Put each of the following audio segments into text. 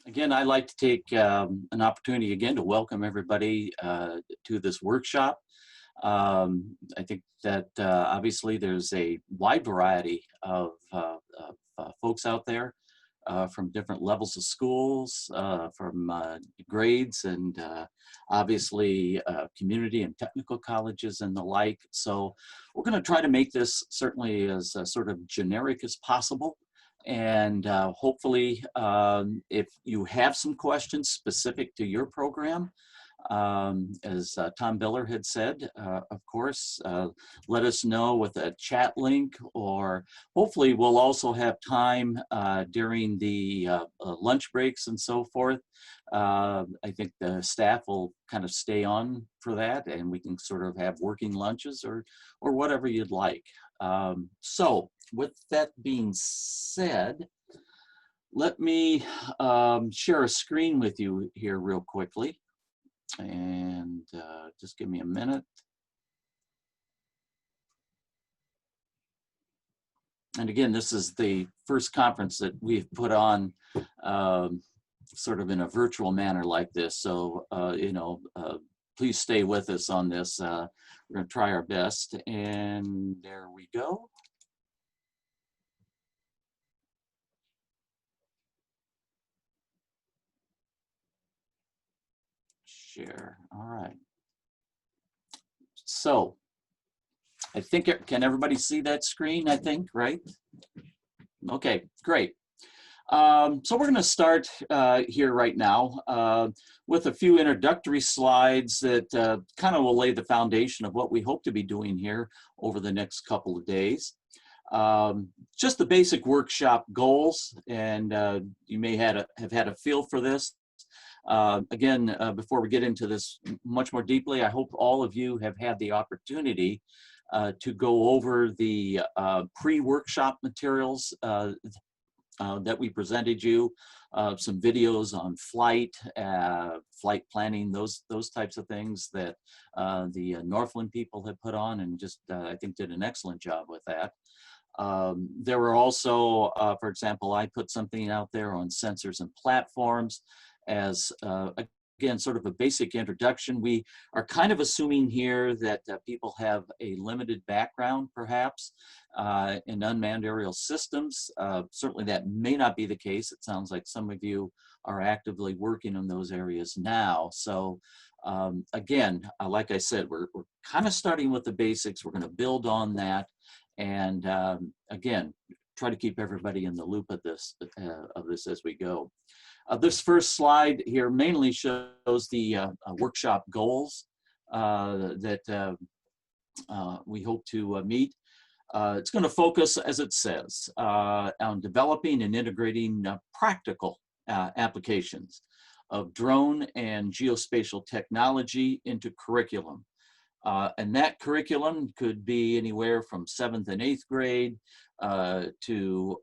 Again, I'd like to take an opportunity again to welcome everybody to this workshop. I think that obviously there's a wide variety of folks out there from different levels of schools, from grades, and obviously community and technical colleges and the like. So we're going to try to make this certainly as sort of generic as possible. And hopefully, if you have some questions specific to your program, as Tom Biller had said, of course, let us know with a chat link, or hopefully we'll also have time during the lunch breaks and so forth. I think the staff will kind of stay on for that, and we can sort of have working lunches or whatever you'd like. So with that being said, let me share a screen with you here real quickly. And just give me a minute. And again, this is the first conference that we've put on sort of in a virtual manner like this. So, please stay with us on this. We're going to try our best. And there we go. Share. All right. So I think, can everybody see that screen? I think, right? Okay, great. So we're going to start here right now with a few introductory slides that kind of will lay the foundation of what we hope to be doing here over the next couple of days. Just the basic workshop goals, and you may have had a feel for this. Again, before we get into this much more deeply, I hope all of you have had the opportunity to go over the pre-workshop materials that we presented you, some videos on flight planning, those types of things that the Northland people have put on, and just I think did an excellent job with that. There were also, for example, I put something out there on sensors and platforms as again, sort of a basic introduction. We are kind of assuming here that people have a limited background, perhaps, in unmanned aerial systems. Certainly that may not be the case. It sounds like some of you are actively working in those areas now. So again, like I said, we're kind of starting with the basics. We're going to build on that. And again, try to keep everybody in the loop of this as we go. This first slide here mainly shows the workshop goals that we hope to meet. It's going to focus, as it says, on developing and integrating practical applications of drone and geospatial technology into curriculum. And that curriculum could be anywhere from 7th and 8th grade to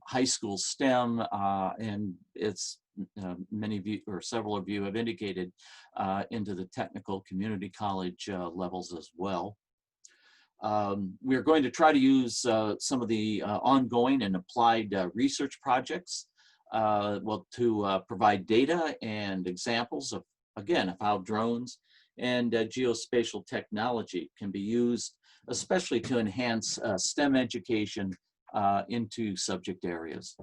high school STEM, and it's many of you or several of you have indicated into the technical community college levels as well. We're going to try to use some of the ongoing and applied research projects to provide data and examples of, again, of how drones and geospatial technology can be used, especially to enhance STEM education into subject areas.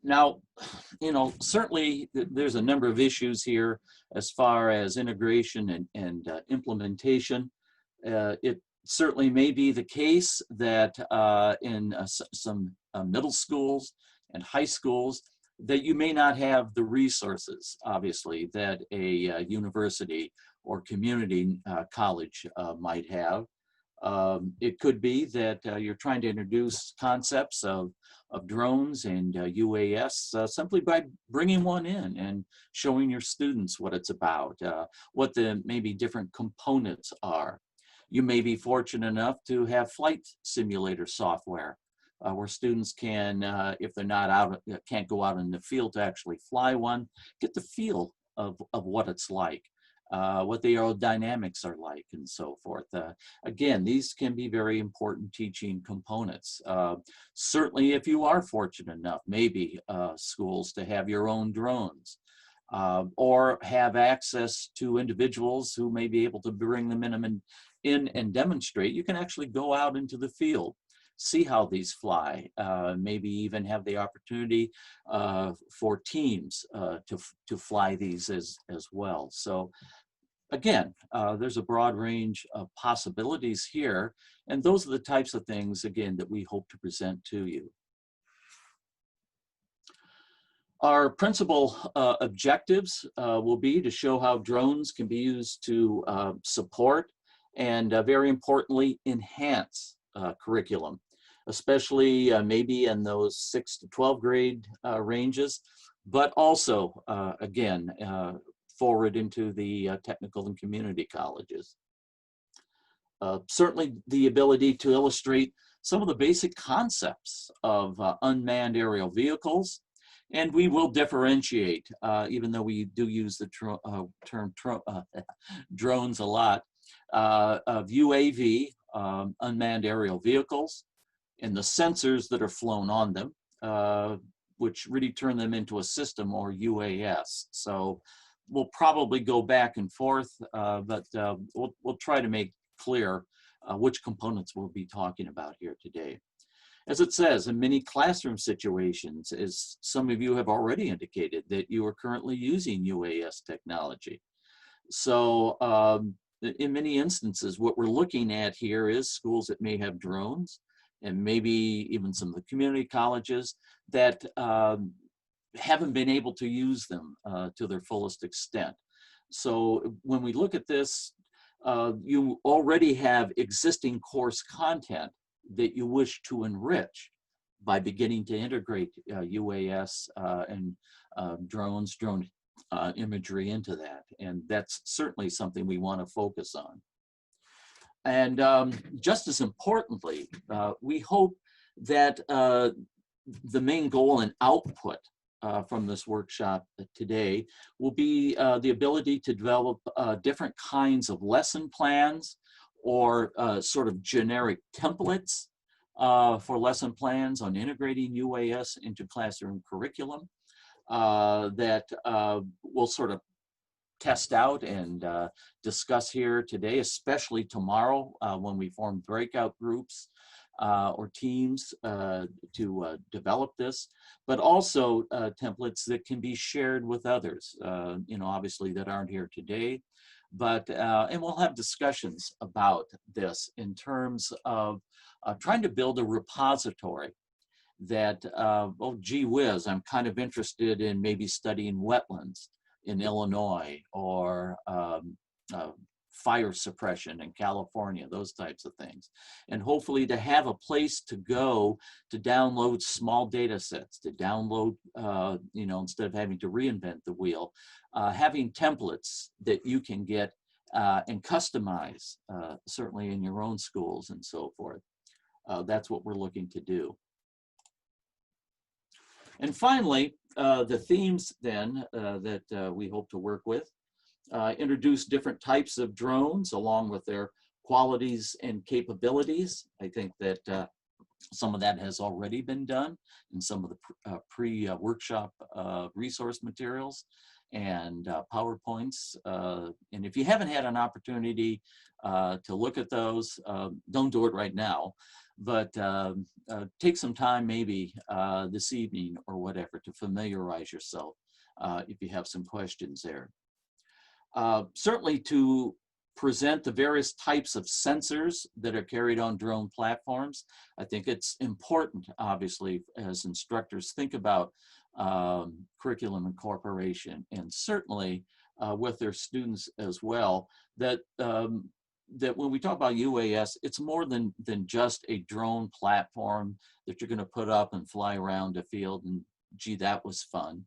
Now, certainly there's a number of issues here as far as integration and implementation. It certainly may be the case that in some middle schools and high schools that you may not have the resources, obviously, that a university or community college might have. It could be that you're trying to introduce concepts of drones and UAS simply by bringing one in and showing your students what it's about, what the maybe different components are. You may be fortunate enough to have flight simulator software where students can, if they're not out, can't go out in the field to actually fly one, get the feel of what it's like. what the aerodynamics are like, and so forth. Again, these can be very important teaching components. Certainly, if you are fortunate enough, maybe schools to have your own drones, or have access to individuals who may be able to bring them in and demonstrate, you can actually go out into the field, see how these fly, maybe even have the opportunity for teams to fly these as well. So again, there's a broad range of possibilities here, and those are the types of things, again, that we hope to present to you. Our principal objectives will be to show how drones can be used to support and, very importantly, enhance curriculum, especially maybe in those 6 to 12 grade ranges, but also, again, forward into the technical and community colleges. Certainly the ability to illustrate some of the basic concepts of unmanned aerial vehicles. And we will differentiate, even though we do use the term drones a lot, of UAV, unmanned aerial vehicles, and the sensors that are flown on them, which really turn them into a system, or UAS. So we'll probably go back and forth, but we'll try to make clear which components we'll be talking about here today. As it says, in many classroom situations, as some of you have already indicated, that you are currently using UAS technology. So in many instances, what we're looking at here is schools that may have drones, and maybe even some of the community colleges that haven't been able to use them to their fullest extent. So when we look at this, you already have existing course content that you wish to enrich by beginning to integrate UAS and drone imagery into that. And that's certainly something we want to focus on. And just as importantly, we hope that the main goal and output from this workshop today will be the ability to develop different kinds of lesson plans, or sort of generic templates for lesson plans on integrating UAS into classroom curriculum that we'll sort of test out and discuss here today, especially tomorrow when we form breakout groups or teams to develop this, but also templates that can be shared with others, obviously that aren't here today. But, and we'll have discussions about this in terms of trying to build a repository that, oh, gee whiz, I'm kind of interested in maybe studying wetlands in Illinois, or fire suppression in California, those types of things. And hopefully to have a place to go to download small data sets, to download, instead of having to reinvent the wheel, having templates that you can get and customize, certainly in your own schools and so forth. That's what we're looking to do. And finally, the themes then that we hope to work with. Introduce different types of drones along with their qualities and capabilities. I think that some of that has already been done in some of the pre-workshop resource materials and PowerPoints. And if you haven't had an opportunity to look at those, don't do it right now, but take some time maybe this evening or whatever to familiarize yourself if you have some questions there. Certainly to present the various types of sensors that are carried on drone platforms. I think it's important, obviously, as instructors think about curriculum incorporation, and certainly with their students as well, that that when we talk about UAS, it's more than just a drone platform that you're going to put up and fly around a field and gee, that was fun.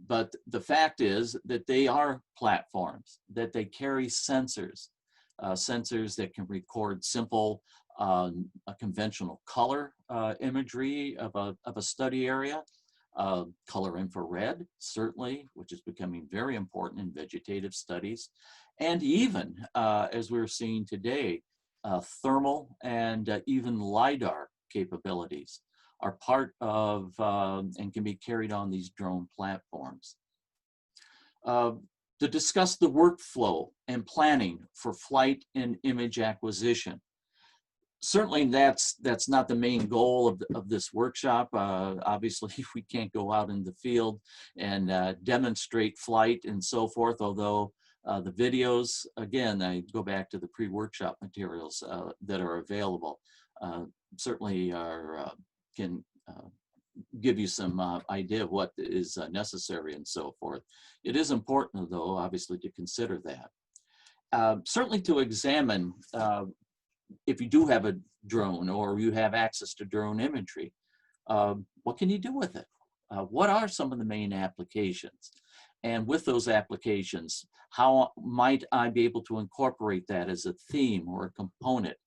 But the fact is that they are platforms, that they carry sensors, sensors that can record simple, a conventional color imagery of a study area, color infrared, certainly, which is becoming very important in vegetative studies, And even, as we're seeing today, thermal and even LiDAR capabilities are part of and can be carried on these drone platforms. Uh, to discuss the workflow and planning for flight and image acquisition. Certainly that's not the main goal of this workshop. Obviously, we can't go out in the field and demonstrate flight and so forth, although the videos, again, I go back to the pre-workshop materials that are available, certainly can give you some idea of what is necessary and so forth. It is important, though, obviously, to consider that. Certainly to examine if you do have a drone or you have access to drone imagery, what can you do with it? What are some of the main applications? And with those applications, how might I be able to incorporate that as a theme or a component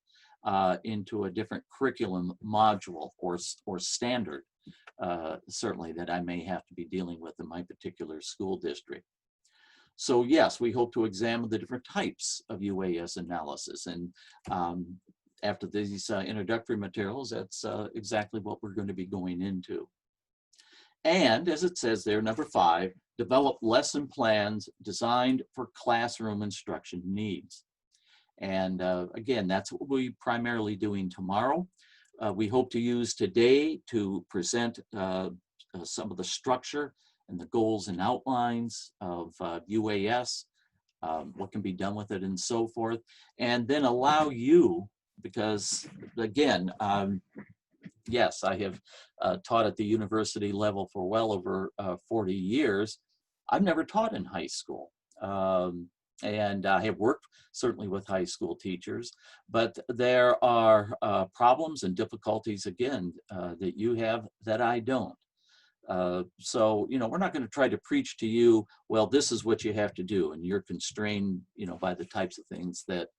into a different curriculum module or standard, certainly that I may have to be dealing with in my particular school district. So yes, we hope to examine the different types of UAS analysis. And after these introductory materials, that's exactly what we're going to be going into. And as it says there, number 5, develop lesson plans designed for classroom instruction needs. And again, that's what we'll be primarily doing tomorrow. We hope to use today to present some of the structure and the goals and outlines of UAS, what can be done with it and so forth, and then allow you, because again, yes, I have taught at the university level for well over 40 years. I've never taught in high school. And I have worked certainly with high school teachers, but there are problems and difficulties, again, that you have that I don't. So, you know, we're not going to try to preach to you, well, this is what you have to do, and you're constrained, you know, by the types of things that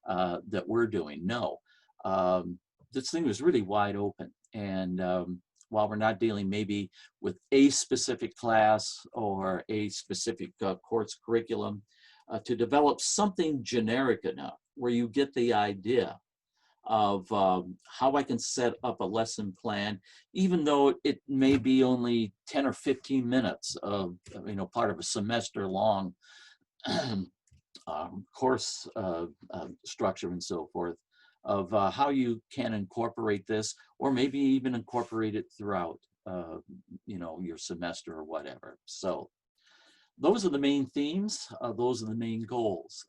that we're doing. No, this thing is really wide open. And while we're not dealing maybe with a specific class or a specific course curriculum, to develop something generic enough where you get the idea of how I can set up a lesson plan, even though it may be only 10 or 15 minutes of, you know, part of a semester long course structure and so forth, of how you can incorporate this, or maybe even incorporate it throughout, you know, your semester or whatever. So those are the main themes, those are the main goals.